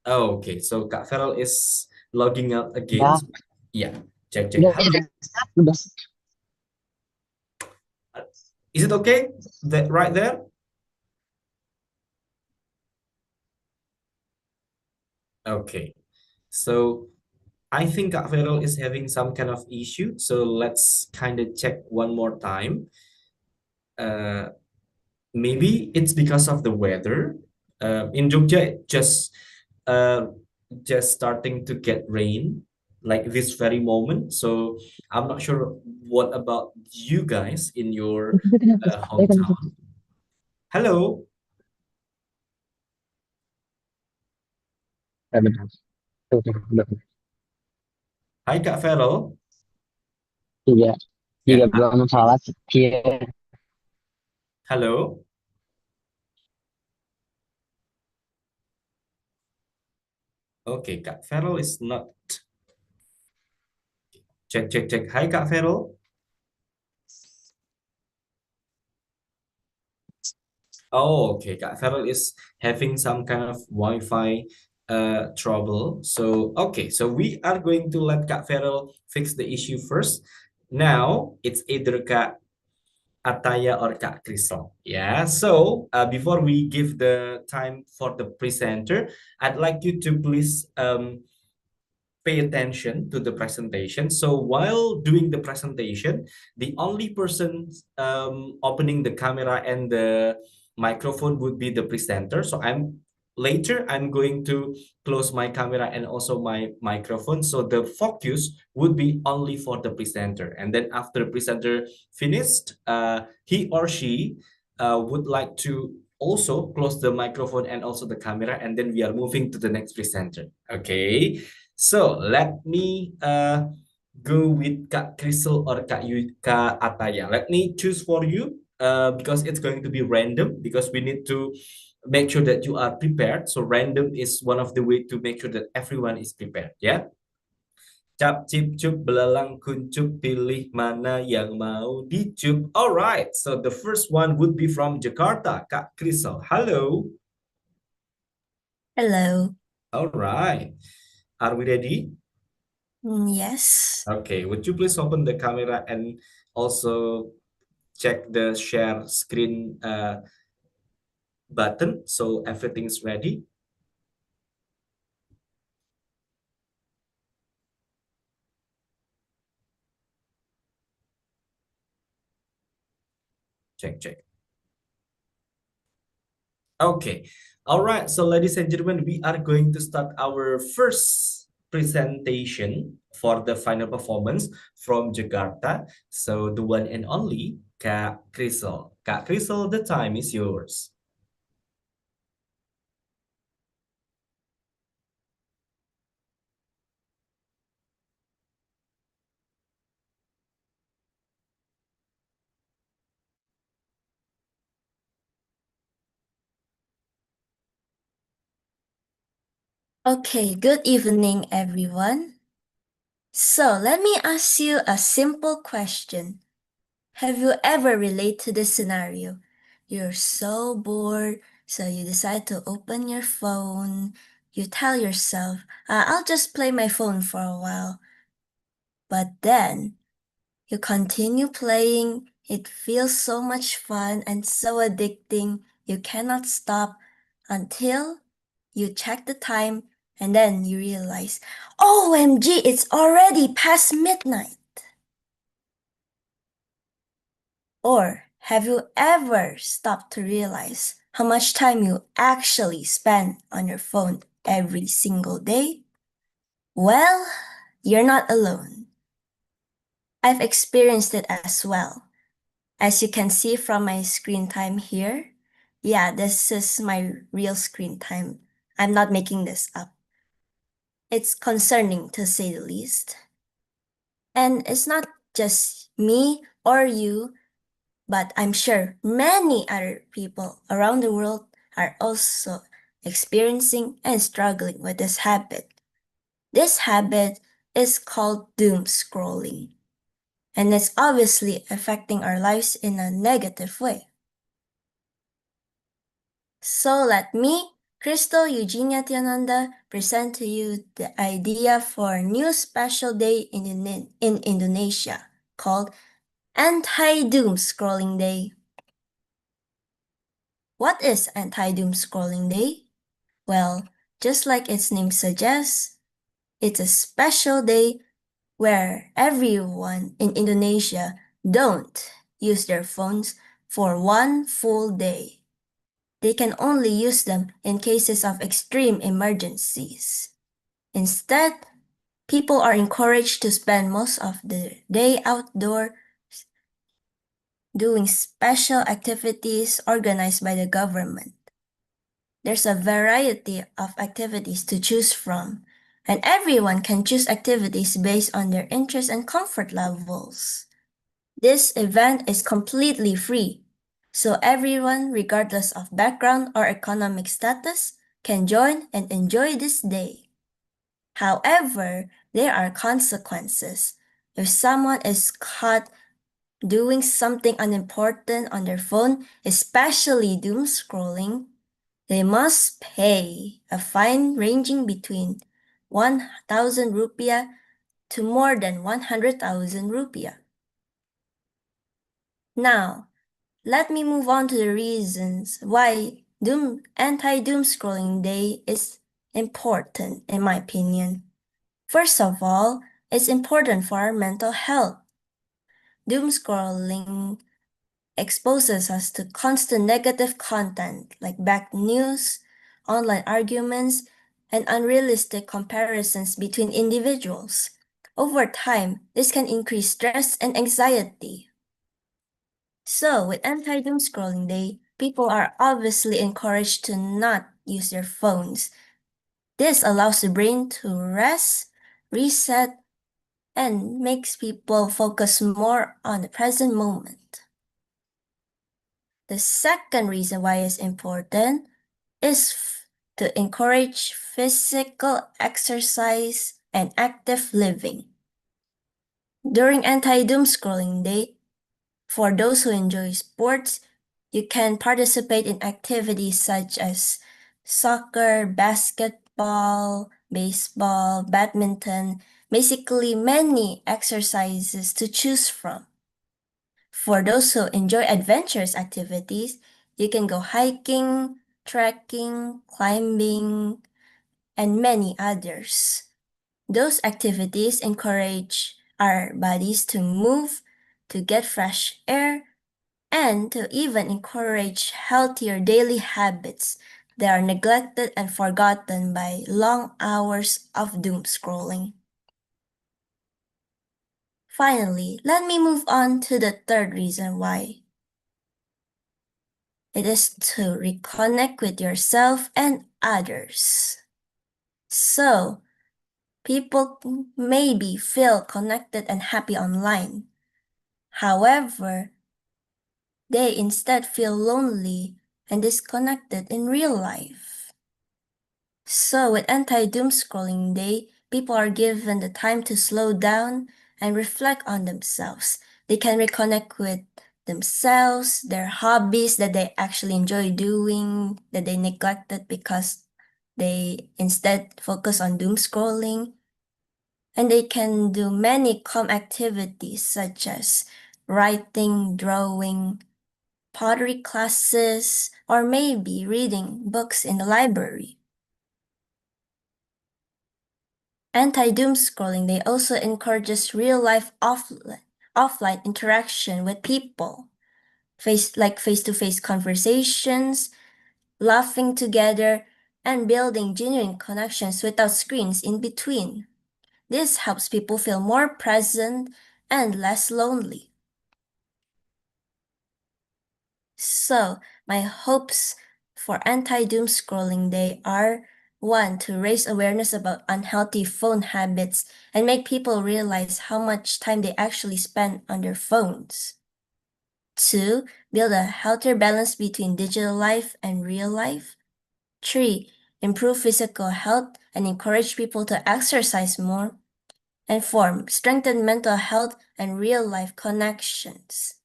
Oh, okay. So Kak Feral is logging out again. Ya, So, yeah, check. udah, Hello. udah. Uh, Is it okay? That right there? Okay. So I think Kak Feral is having some kind of issue. So let's kind of check one more time. Uh, Maybe it's because of the weather. In Jogja, uh, just starting to get rain like this very moment. So I'm not sure what about you guys in your hometown. Hello. Ya, benar. Tuh, tuh, benar. Hi Kak Feral. Iya, Ya. jika belum salah, iya. Hello. Okay, Kak Feral is not. Check. Hi Kak Feral. Oh, okay. Kak Feral is having some kind of Wi-Fi trouble. So, okay. So we are going to let Kak Feral fix the issue first. Now, it's either Kak Ataya or Kak Crystal. Yeah. So, before we give the time for the presenter, I'd like you to please pay attention to the presentation. So while doing the presentation, the only person opening the camera and the microphone would be the presenter. So I'm going to close my camera and also my microphone. So the focus would be only for the presenter. And then after the presenter finished, he or she would like to also close the microphone and also the camera, and then we are moving to the next presenter. Okay. So let me go with Kak Crystal or Kak Ataya. Let me choose for you because it's going to be random because we need to make sure that you are prepared. So random is one of the way to make sure that everyone is prepared. Yeah. Cap cip cup belalang kuncup pilih mana yang mau dicup. All right. So the first one would be from Jakarta, Kak Crystal. Hello. Hello. All right. Are we ready? Yes. Okay, would you please open the camera and also check the share screen button so everything's ready? Check. Okay, all right. So, ladies and gentlemen, we are going to start our first presentation for the final performance from Jakarta. So, the one and only Kak Crystal. Kak Crystal, the time is yours. Okay, good evening, everyone. So, let me ask you a simple question. Have you ever related to this scenario? You're so bored, so you decide to open your phone. You tell yourself, I'll just play my phone for a while. But then you continue playing. It feels so much fun and so addicting. You cannot stop until you check the time and then you realize, OMG, it's already past midnight. Or have you ever stopped to realize how much time you actually spend on your phone every single day? Well, you're not alone. I've experienced it as well. As you can see from my screen time here, yeah, this is my real screen time. I'm not making this up. It's concerning to say the least. And it's not just me or you, but I'm sure many other people around the world are also experiencing and struggling with this habit. This habit is called doom scrolling, and it's obviously affecting our lives in a negative way. So let me Crystal Eugenia Tiananda present to you the idea for a new special day in Indonesia called Anti-Doom Scrolling Day. What is Anti-Doom Scrolling Day? Well, just like its name suggests, it's a special day where everyone in Indonesia don't use their phones for one full day. They can only use them in cases of extreme emergencies. Instead, people are encouraged to spend most of the day outdoors doing special activities organized by the government. There's a variety of activities to choose from, and everyone can choose activities based on their interests and comfort levels. This event is completely free, so everyone, regardless of background or economic status, can join and enjoy this day. However, there are consequences. If someone is caught doing something unimportant on their phone, especially doom scrolling, they must pay a fine ranging between 1,000 rupiah to more than 100,000 rupiah. Now, let me move on to the reasons why Anti-Doom Scrolling Day is important, in my opinion. First of all, it's important for our mental health. Doom scrolling exposes us to constant negative content like bad news, online arguments, and unrealistic comparisons between individuals. Over time, this can increase stress and anxiety. So, with Anti-Doom Scrolling Day, people are obviously encouraged to not use their phones. This allows the brain to rest, reset, and makes people focus more on the present moment. The second reason why it's important is to encourage physical exercise and active living. During Anti-Doom Scrolling Day, for those who enjoy sports, you can participate in activities such as soccer, basketball, baseball, badminton, basically many exercises to choose from. For those who enjoy adventurous activities, you can go hiking, trekking, climbing, and many others. Those activities encourage our bodies to move, to get fresh air, and to even encourage healthier daily habits that are neglected and forgotten by long hours of doom scrolling. Finally, let me move on to the third reason why. It is to reconnect with yourself and others. So, people maybe feel connected and happy online. However, they instead feel lonely and disconnected in real life. So, with Anti-Doom Scrolling Day, people are given the time to slow down and reflect on themselves. They can reconnect with themselves, their hobbies that they actually enjoy doing, that they neglected because they instead focus on doom scrolling. And they can do many calm activities such as writing, drawing, pottery classes, or maybe reading books in the library. Anti-doom scrolling Day also encourages real-life offline interaction with people, face-to-face conversations, laughing together, and building genuine connections without screens in between. This helps people feel more present and less lonely. So, my hopes for Anti-Doom Scrolling Day are: 1. To raise awareness about unhealthy phone habits and make people realize how much time they actually spend on their phones. 2. Build a healthier balance between digital life and real life. 3. Improve physical health and encourage people to exercise more. And 4. Strengthen mental health and real life connections.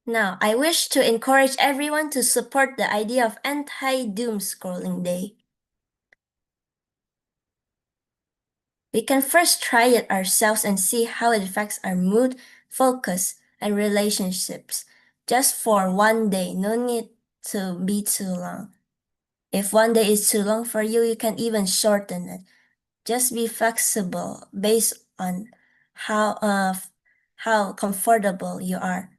Now, I wish to encourage everyone to support the idea of anti-doom scrolling day. We can first try it ourselves and see how it affects our mood, focus, and relationships. Just for one day, no need to be too long. If one day is too long for you, you can even shorten it. Just be flexible based on how comfortable you are.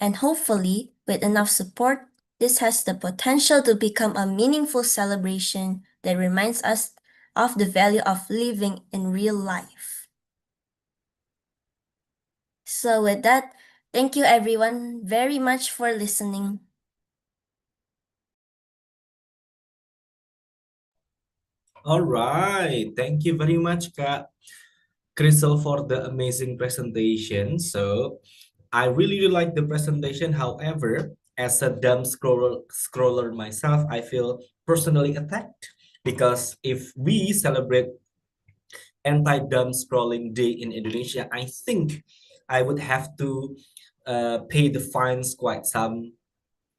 And hopefully, with enough support, this has the potential to become a meaningful celebration that reminds us of the value of living in real life. So with that, thank you everyone very much for listening. All right. Thank you very much, Kak Crystal, for the amazing presentation. So I really like the presentation. However, as a dumb scroller myself, I feel personally attacked because if we celebrate anti-dumb scrolling day in Indonesia, I think I would have to pay the fines quite some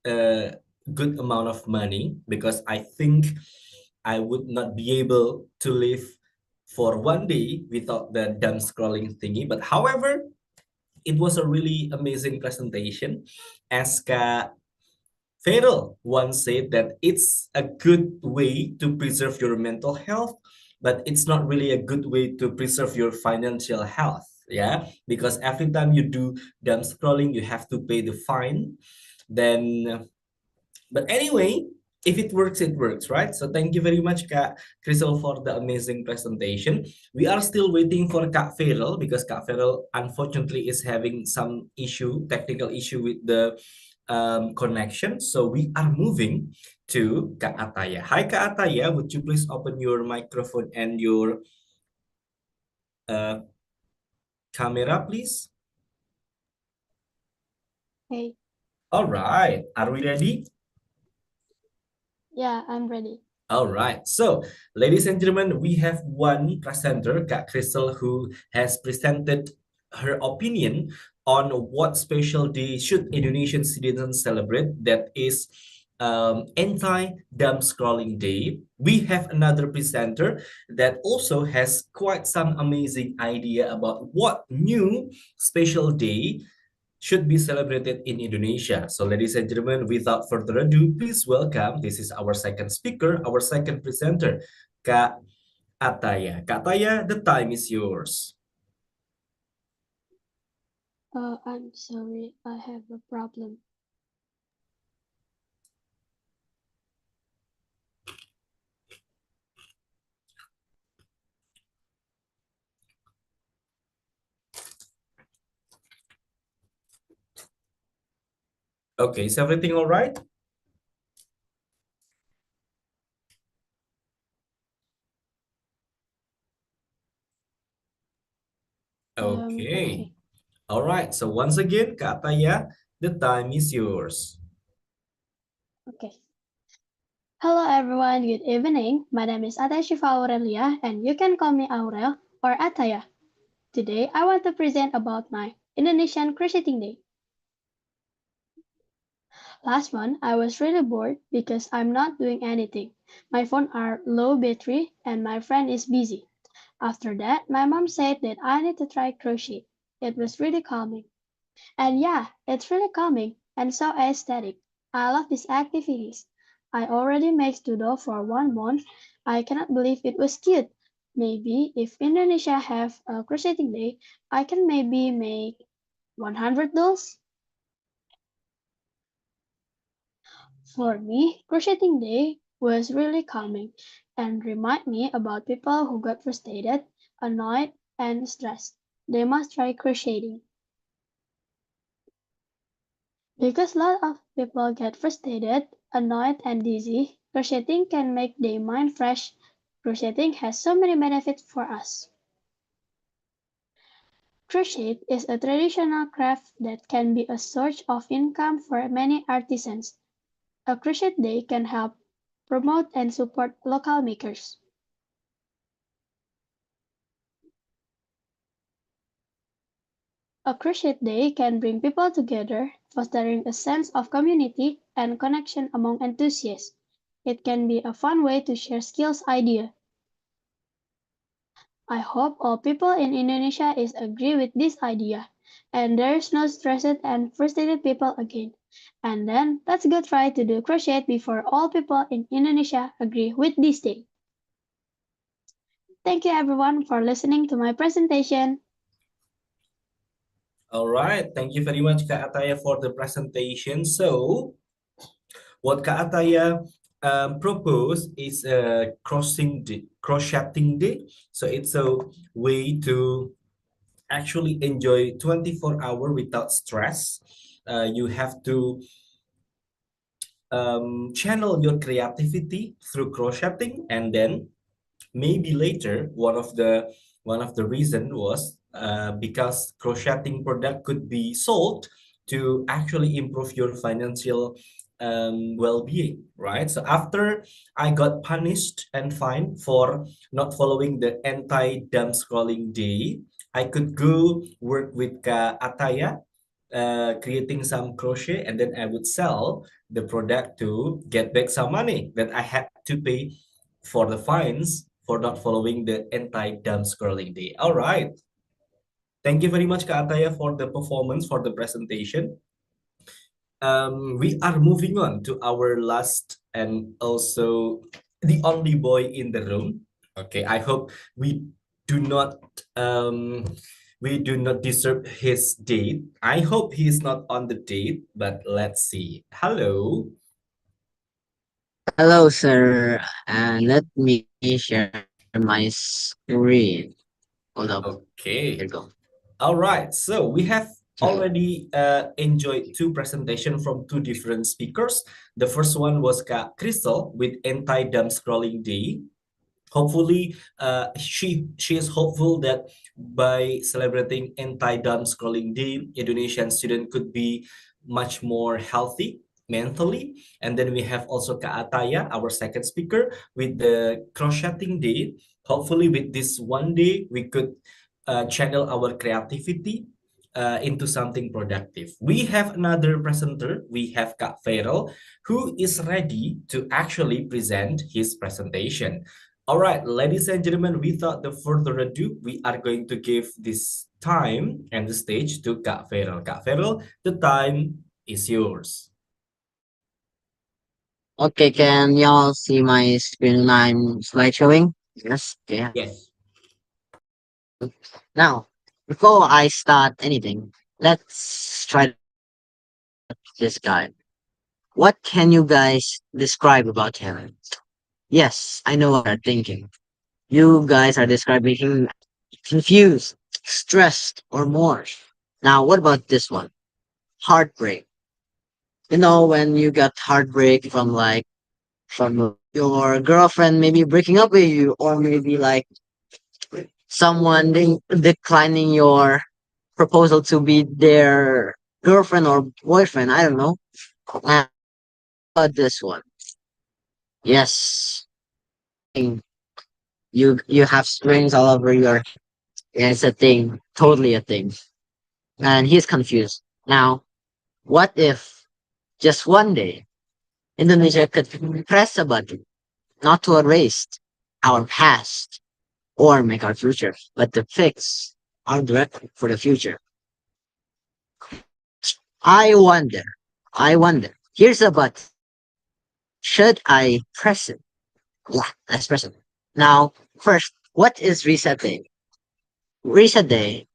good amount of money, because I think I would not be able to live for one day without the dumb scrolling thingy. But however, it was a really amazing presentation. As Farrell once said that it's a good way to preserve your mental health, but it's not really a good way to preserve your financial health. Yeah, because every time you do dumb scrolling, you have to pay the fine. Then, but anyway, if it works, right? So thank you very much, Kak Crystal, for the amazing presentation. We are still waiting for Kak Farrell because Kak Farrell unfortunately is having some technical issue with the connection. So we are moving to Kak Ataya. Hi, Kak Ataya. Would you please open your microphone and your uh, camera, please? Hey, All right. Are we ready? yeah, I'm ready. All right. So, ladies and gentlemen, we have one presenter, Kak Crystal, who has presented her opinion on what special day should Indonesian citizens celebrate. That is anti-dumb scrolling day. We have another presenter that also has quite some amazing idea about what new special day should be celebrated in Indonesia. So ladies and gentlemen, without further ado, please welcome, this is our second speaker, our second presenter, Kak Ataya. Kak Ataya, the time is yours. I'm sorry, I have a problem. Okay, is everything all right? Okay. Okay. All right. So once again, Kak Ataya, the time is yours. Okay. Hello everyone, good evening. My name is Ataya Shiva Aurelia and you can call me Aurel or Ataya. Today I want to present about my Indonesian Crocheting Day. Last month I was really bored because I'm not doing anything. My phone are low battery and my friend is busy. After that, my mom said that I need to try crochet. It was really calming. And yeah, it's really calming and so aesthetic. I love these activities. I already made doodle for 1 month. I cannot believe it was cute. Maybe if Indonesia have a crocheting day, I can maybe make 100 dolls. For me, crocheting day was really calming and remind me about people who got frustrated, annoyed, and stressed. They must try crocheting. Because a lot of people get frustrated, annoyed, and dizzy, crocheting can make their mind fresh. Crocheting has so many benefits for us. Crochet is a traditional craft that can be a source of income for many artisans. A crochet day can help promote and support local makers. A crochet day can bring people together fostering a sense of community and connection among enthusiasts. It can be a fun way to share skills idea. I hope all people in Indonesia is agree with this idea, and there's no stressed and frustrated people again. And then let's go try to do crochet before all people in Indonesia agree with this thing. Thank you everyone for listening to my presentation. All right, thank you very much, Kak Ataya, for the presentation. So, what Kak Ataya proposed is a crocheting day. So it's a way to actually enjoy 24-hour without stress. You have to channel your creativity through crocheting, and then maybe later one of the reason was because crocheting product could be sold to actually improve your financial well-being, right? So after I got punished and fined for not following the anti-dumb scrolling day, I could go work with Ataya, creating some crochet, and then I would sell the product to get back some money that I had to pay for the fines for not following the anti-dumb scrolling day. All right. Thank you very much, Kak Ataya, for the performance, for the presentation. We are moving on to our last and also the only boy in the room. Okay, I hope do not we do not disturb his date. I hope he is not on the date, but let's see. Hello. Hello, sir. And let me share my screen. Hold up. Here Okay. you go. All right. So we have So, already enjoyed two presentations from two different speakers. The first one was Kak Crystal with anti-dumb scrolling day. Hopefully, she is hopeful that by celebrating anti-dumb scrolling day, Indonesian student could be much more healthy mentally. And then we have also Kak Ataya, our second speaker, with the crocheting day. Hopefully, with this one day, we could channel our creativity into something productive. We have another presenter. We have Kak Feral, who is ready to actually present his presentation. All right, ladies and gentlemen, without the further ado, we are going to give this time and the stage to Kak Feral. Kak Feral, the time is yours. okay, can y'all see my screen when I'm slide showing? Yes. Okay. Yes. Now, before I start anything, let's try this guy. What can you guys describe about him? Yes, I know what you're thinking. You guys are describing him confused, stressed, or more. Now, what about this one? Heartbreak. You know, when you got heartbreak from from your girlfriend maybe breaking up with you, or maybe like someone declining your proposal to be their girlfriend or boyfriend. I don't know. Now, about this one. Yes, you have strings all over your. Yeah, it's a thing, totally a thing. And he's confused. Now, what if just one day Indonesia could press a button, not to erase our past or make our future, but to fix our direction for the future? I wonder, here's a button. Should I press it? Yeah, let's press it. Now, first, what is reset day? Reset day,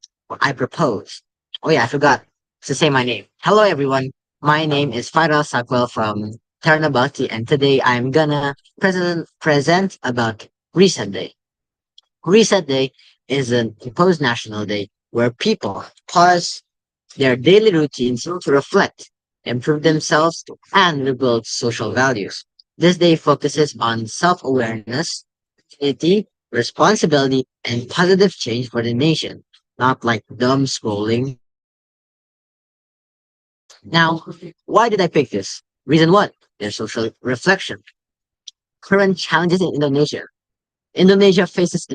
I propose. Oh yeah, I forgot to say my name. Hello everyone. My name is Faral Sakwel from Ternabati, and today I'm gonna present about Reset Day. Reset Day is an imposed national day where people pause their daily routines to reflect, improve themselves, and rebuild social values. This day focuses on self-awareness, unity, responsibility, and positive change for the nation, not like dumb scrolling. Now, why did I pick this? Reason one, their social reflection. Current challenges in Indonesia. Indonesia faces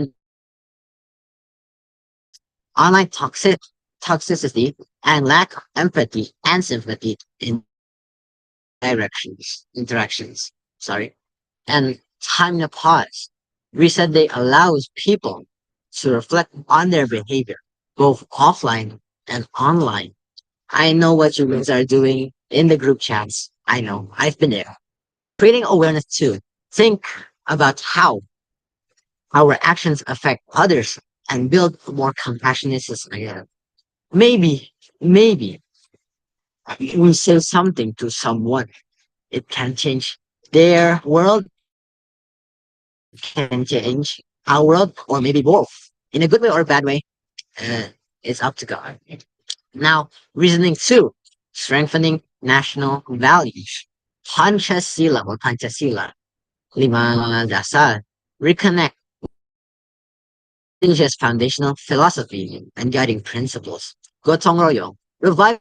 online toxicity, and lack of empathy and sympathy in interactions. Sorry. And time to pause. Reset day allows people to reflect on their behavior, both offline and online. I know what you guys are doing in the group chats. I know. I've been there. Creating awareness too. Think about how our actions affect others and build a more compassionate society. Maybe we say something to someone. It can change their world, can change our world, or maybe both. In a good way or a bad way, uh, it's up to God. Now, reasoning two, strengthening national values. Pancasila or Pancasila, Lima Dasar, reconnect India's foundational philosophy and guiding principles. Gotong Royo, revive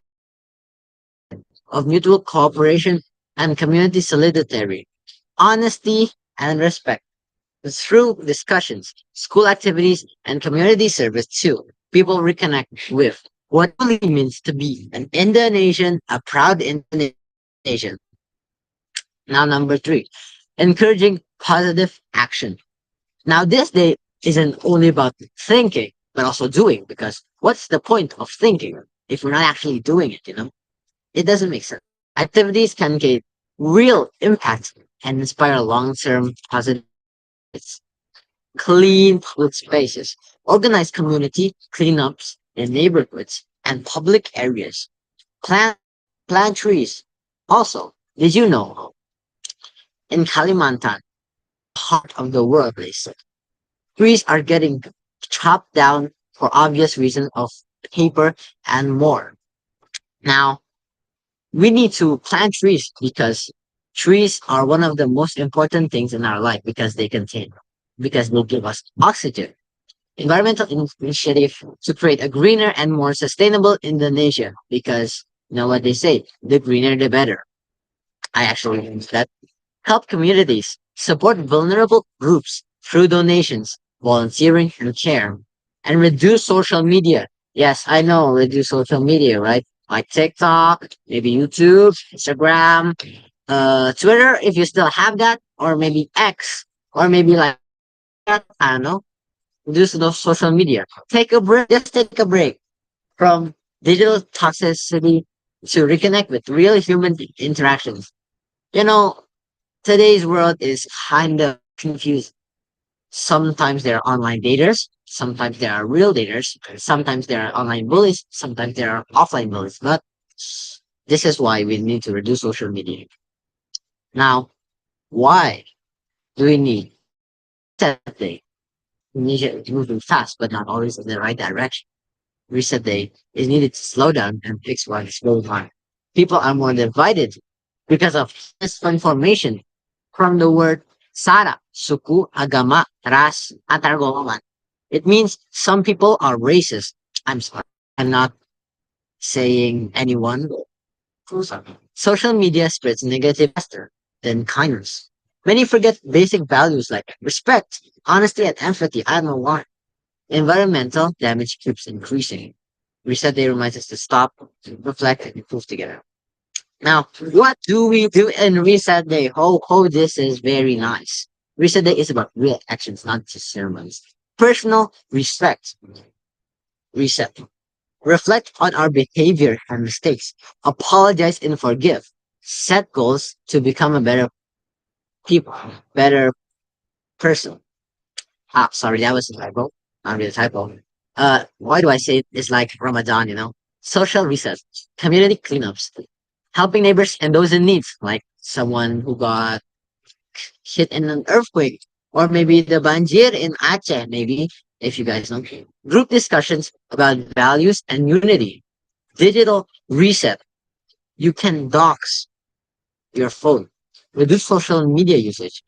of mutual cooperation and community solidarity, honesty and respect. Through discussions, school activities, and community service too, people reconnect with what it really means to be an Indonesian, a proud Indonesian. Now, number three, encouraging positive action. Now, this day isn't only about thinking, but also doing, because what's the point of thinking if we're not actually doing it, you know? It doesn't make sense. Activities can get real impact and inspire long-term positive habits. Clean public spaces, organize community cleanups in neighborhoods and public areas. Plant plant trees. Also, did you know in Kalimantan, part of the world, they say, trees are getting chopped down for obvious reasons of paper and more. Now, we need to plant trees because trees are one of the most important things in our life because they give us oxygen. Environmental initiative to create a greener and more sustainable Indonesia because you know what they say, the greener the better. I actually use that. Help communities, support vulnerable groups through donations, volunteering and care, and reduce social media. Yes, I know, reduce social media, right? Like TikTok, maybe YouTube, Instagram, Twitter, if you still have that, or maybe X, or maybe like that, I don't know, reduce those social media. Take a break, just take a break from digital toxicity to reconnect with real human interactions. You know, today's world is kind of confused. Sometimes there are online daters, sometimes there are real daters, sometimes there are online bullies, sometimes there are offline bullies. But this is why we need to reduce social media. Now, why do we need reset day? We need it moving fast, but not always in the right direction. Reset day is needed to slow down and fix what is going on. People are more divided because of misinformation from the word Sara, suku, agama, ras, antar golongan. It means some people are racist. I'm sorry. I'm not saying anyone. Social media spreads negative faster than kindness. Many forget basic values like respect, honesty, and empathy. I don't know why. Environmental damage keeps increasing. Reset Day reminds us to stop, reflect, and improve together. Now, what do we do in Reset Day? This is very nice. Reset Day is about real actions, not just ceremonies. Personal respect. Reset. Reflect on our behavior and mistakes. Apologize and forgive. Set goals to become a better people, better person. Ah, sorry, that was a typo. Not really a typo. Why do I say it? It's like Ramadan, you know? Social reset, community cleanups, helping neighbors and those in need, like someone who got hit in an earthquake, or maybe the Banjir in Aceh, maybe, if you guys know. Group discussions about values and unity. Digital reset. You can dox your phone. Reduce social media usage.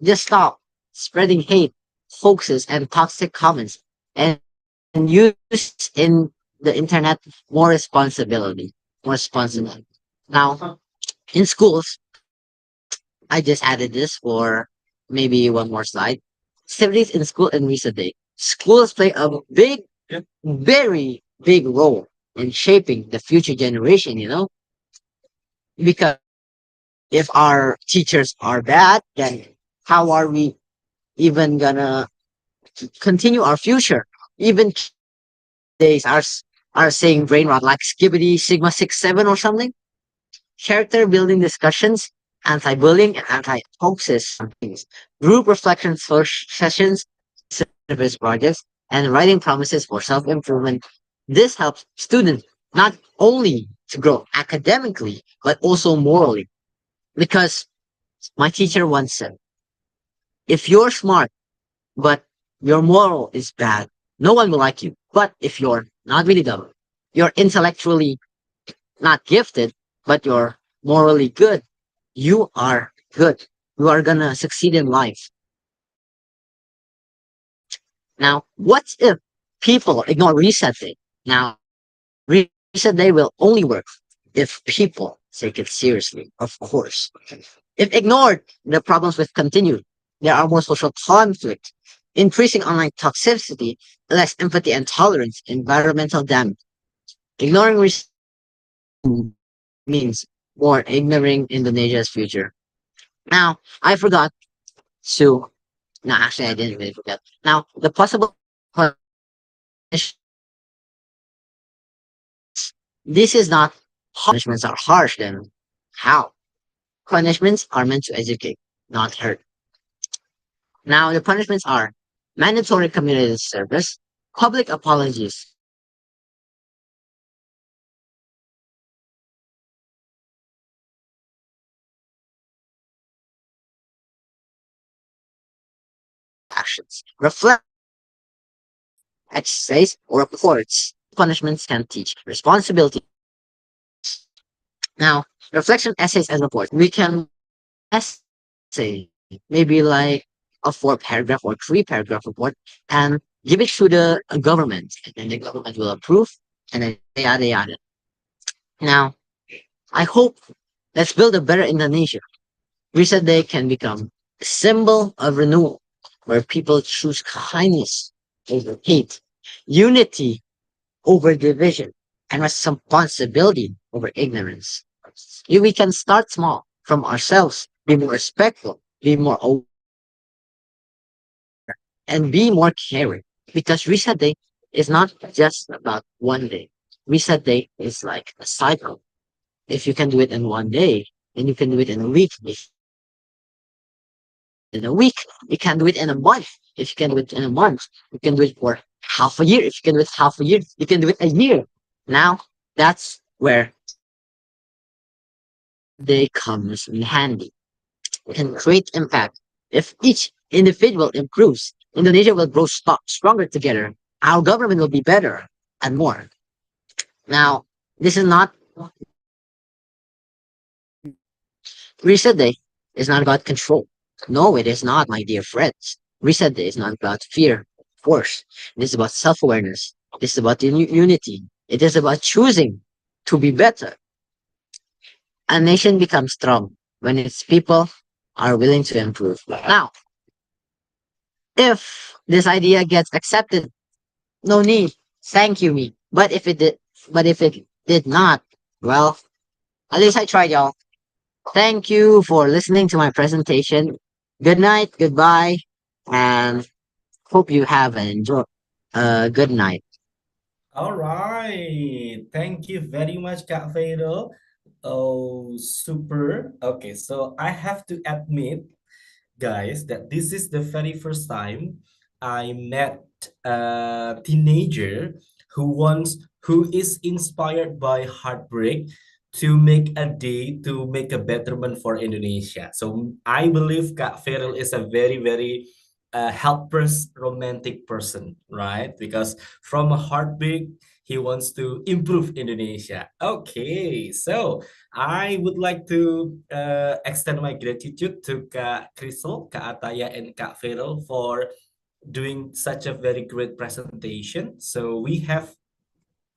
Just stop spreading hate, hoaxes, and toxic comments. And use in the internet more responsibility. More responsibility. Now, in schools, I just added this for maybe one more slide. Activities in school and recent day. Schools play a very big role in shaping the future generation, because if our teachers are bad, then how are we even gonna continue our future? Even days are saying brain rot like Skibbity Sigma 6 7 or something. Character building discussions, anti-bullying and anti-hoaxes things, group reflection sessions, service projects, and writing promises for self-improvement. This helps students not only to grow academically, but also morally. Because my teacher once said, if you're smart, but your moral is bad, no one will like you. But if you're not really dumb, you're intellectually not gifted, but you're morally good, you are good. You are gonna succeed in life. Now, what if people ignore reset day? Now, reset day will only work if people take it seriously, of course. If ignored, the problems will continue. There are more social conflict, increasing online toxicity, less empathy and tolerance, environmental damage. Ignoring reset means more ignoring Indonesia's future. Now, I forgot to. No, actually, I didn't really forget. Now, the possible punish- this is not punishments are harsh. Then how? Punishments are meant to educate, not hurt. Now, the punishments are mandatory community service, public apologies, actions, reflect, exercise, or reports. Punishments can teach responsibility. Now, reflection essays and reports. We can essay, maybe like a 4 paragraph or 3 paragraph report, and give it to the government, and then the government will approve, and then yada yada. Now, I hope let's build a better Indonesia. Reset Day can become a symbol of renewal, where people choose kindness over hate, unity over division, and responsibility over ignorance. We can start small from ourselves, be more respectful, be more open, and be more caring. Because Reset Day is not just about one day. Reset Day is like a cycle. If you can do it in one day, then you can do it in a week. If in a week, you can do it in a month. If you can do it in a month, you can do it for half a year. If you can do it half a year, you can do it a year. Now, that's where day comes in handy. Can create impact. If each individual improves, Indonesia will grow stronger together. Our government will be better and more. Now, this is not Reset Day is not about control. No, it is not, my dear friends. Reset Day is not about fear, force. It is about self-awareness. It is about unity. It is about choosing to be better. A nation becomes strong when its people are willing to improve. Now, if this idea gets accepted, no need. Thank you, me. But if it did not, at least I tried, y'all. Thank you for listening to my presentation. Good night, goodbye, and hope you have an enjoy good night. All right. Thank you very much, Kak Fairul. Oh, super. Okay, so I have to admit, guys, that this is the very first time I met a teenager who is inspired by heartbreak to make a day to make a betterment for Indonesia. So I believe Kak Feral is a very helpless romantic person, right? Because from a heartbreak he wants to improve Indonesia. Okay, so I would like to extend my gratitude to Kak Crystal, Kak Ataya, and Kak Feral for doing such a very great presentation. So we have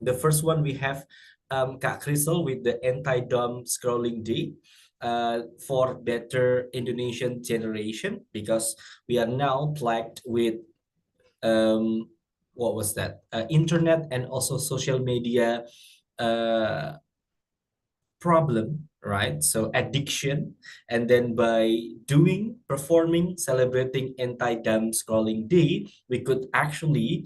the first one, we have Kak Crystal with the anti-dumb scrolling day for better Indonesian generation, because we are now plagued with um, what was that? Internet and also social media uh, problem, right? So addiction, and then by performing, celebrating anti-dumb scrolling day, we could actually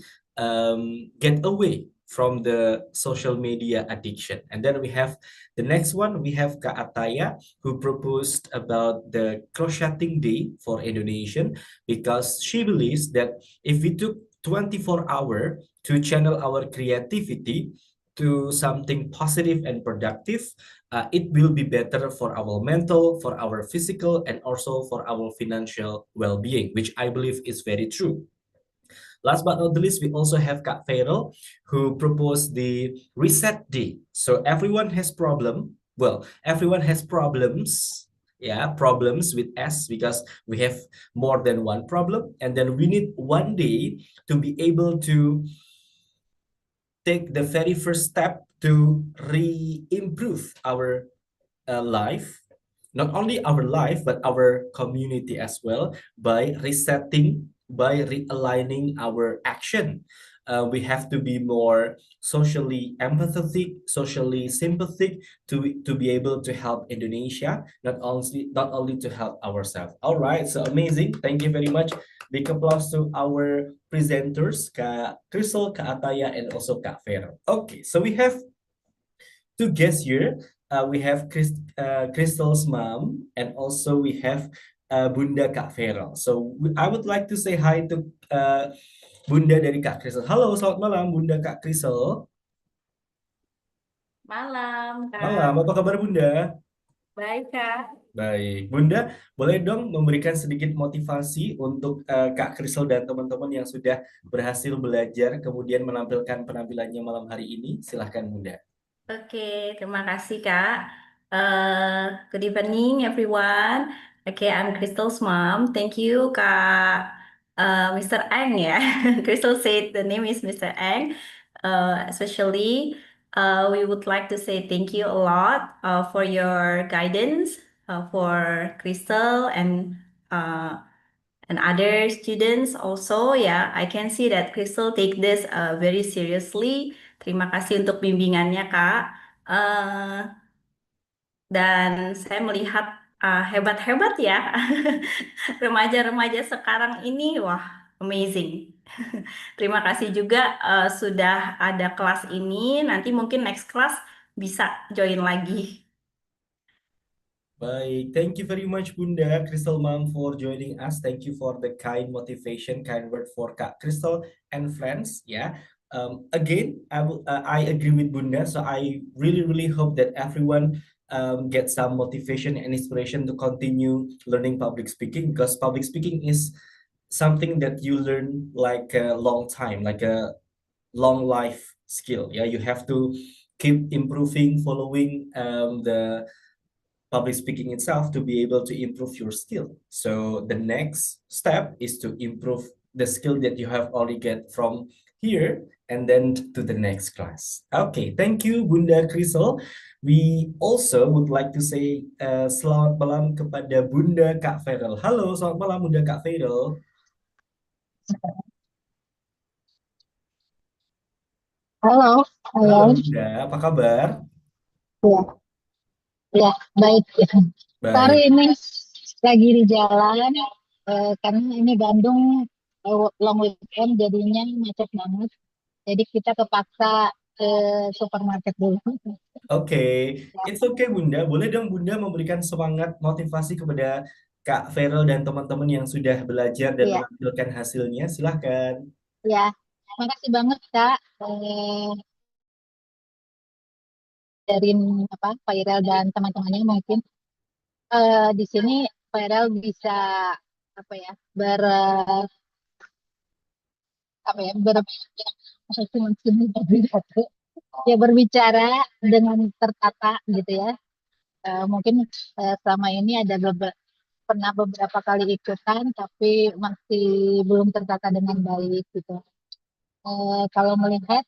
get away from the social media addiction. And then we have the next one, we have Kak Ataya, who proposed about the crocheting day for Indonesian, because she believes that if we took 24 hours to channel our creativity to something positive and productive, it will be better for our mental, for our physical, and also for our financial well-being, which I believe is very true. Last but not the least, we also have Kak Feral, who proposed the reset day. So everyone has problem. Well, everyone has problems. Yeah, problems with S, because we have more than one problem, and then we need one day to be able to take the very first step to re-improve our life, not only our life, but our community as well, by resetting, by realigning our action. We have to be more socially empathetic, socially sympathetic to be able to help Indonesia, not only to help ourselves. All right, so amazing. Thank you very much. Big applause to our presenters, Kak Crystal, Kak Ataya, and also Kak Vero. Okay, so we have two guests here. We have Crystal's mom, and also we have Bunda Kak Vero. So I would like to say hi to Bunda dari Kak Crystal. Halo, selamat malam Bunda Kak Crystal. Malam, Malam, Kak. apa kabar Bunda? Baik, Kak. Baik, Bunda, boleh dong memberikan sedikit motivasi untuk Kak Crystal dan teman-teman yang sudah berhasil belajar, kemudian menampilkan penampilannya malam hari ini. Silahkan Bunda. Oke, terima kasih, Kak. Good evening, everyone. Okay, I'm Crystal's mom. Thank you, Kak. Mr. Ang, ya. Crystal said the name is Mr. Ang. Especially, we would like to say thank you a lot for your guidance for Crystal and other students also. Yeah, I can see that Crystal take this very seriously. Terima kasih untuk bimbingannya, Kak. Eh, dan saya melihat hebat-hebat ya remaja-remaja sekarang ini. Wah, amazing. Terima kasih juga sudah ada kelas ini. Nanti mungkin next class bisa join lagi. Baik, thank you very much Bunda Crystal Mom for joining us. Thank you for the kind motivation, kind word for Kak Crystal and friends. Yeah. Again, I agree with Bunda. So I really hope that everyone get some motivation and inspiration to continue learning public speaking, because public speaking is something that you learn like a long time, like a long life skill. Yeah, you have to keep improving, following the public speaking itself to be able to improve your skill. So the next step is to improve the skill that you have already get from here and then to the next class. Okay, thank you Bunda Crystal. We also would like to say selamat malam kepada Bunda Kak Feral. Halo, selamat malam Bunda Kak Feral. Halo, Halo halo. Bunda, apa kabar? Ya, ya, baik. Sorry Baik. ini lagi di jalan karena ini Bandung long weekend jadinya macet banget. Jadi kita kepaksa ke supermarket dulu. Oke, it's okay Bunda. Boleh dong Bunda memberikan semangat motivasi kepada Kak Feral dan teman-teman yang sudah belajar dan Iya, menampilkan hasilnya. Silahkan. ya. Makasih banget Kak dari apa Viral dan teman-temannya mungkin di sini Viral bisa apa ya apa ya ber ya berbicara dengan tertata gitu ya. Mungkin selama ini ada pernah beberapa kali ikutan tapi masih belum tertata dengan baik gitu. Kalau melihat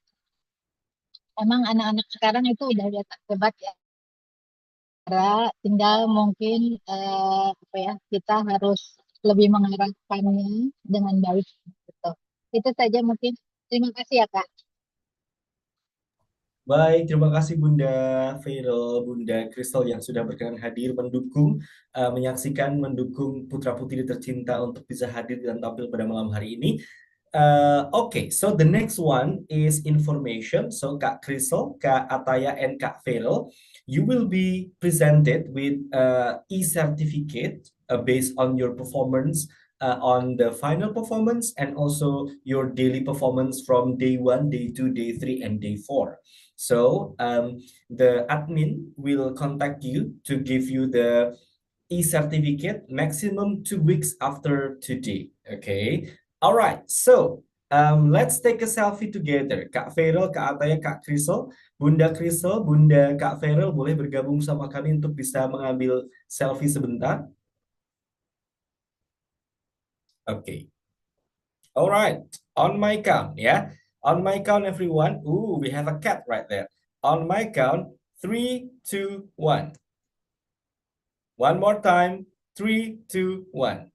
emang anak-anak sekarang itu udah hebat ya. Tinggal mungkin apa ya kita harus lebih mengarahkannya dengan baik gitu. Itu saja mungkin. Terima kasih ya, Kak. Baik, terima kasih Bunda Feral, Bunda Crystal yang sudah berkenan hadir mendukung, mendukung putra-putri tercinta untuk bisa hadir dan tampil pada malam hari ini. Okay, so the next one is information. So Kak Crystal, Kak Ataya, and Kak Feral, you will be presented with e-certificate based on your performance on the final performance and also your daily performance from day 1, day 2, day 3, and day 4. So the admin will contact you to give you the e-certificate maximum 2 weeks after today. Okay. All right. So let's take a selfie together. Kak Feral, Kak Ataya, Kak Crystal, Bunda Crystal, Bunda Kak Feral boleh bergabung sama kami untuk bisa mengambil selfie sebentar. Okay. All right. On my count, yeah. On my count, everyone. Ooh, we have a cat right there. On my count, 3, 2, 1. One more time. 3, 2, 1.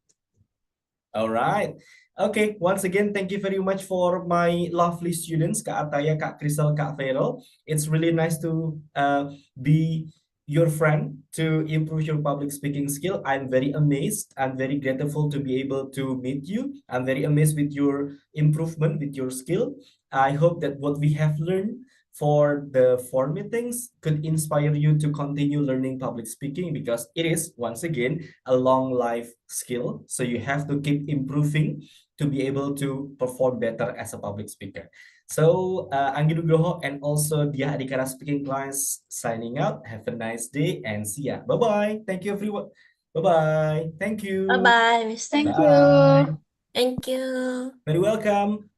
All right. Okay, once again, thank you very much for my lovely students, Kak Ataya, Kak Crystal, Kak Feral. It's really nice to be your friend to improve your public speaking skill. I'm very amazed. I'm very grateful to be able to meet you. I'm very amazed with your improvement, with your skill. I hope that what we have learned for the 4 meetings could inspire you to continue learning public speaking, because it is, once again, a long life skill. So you have to keep improving to be able to perform better as a public speaker. So Anggi Nugroho and also Dia Adhikara speaking class signing out. Have a nice day and see ya. Bye-bye. Thank you, everyone. Bye-bye. Thank you. Bye-bye, Mr. Thank Bye. you. Thank you. Very welcome.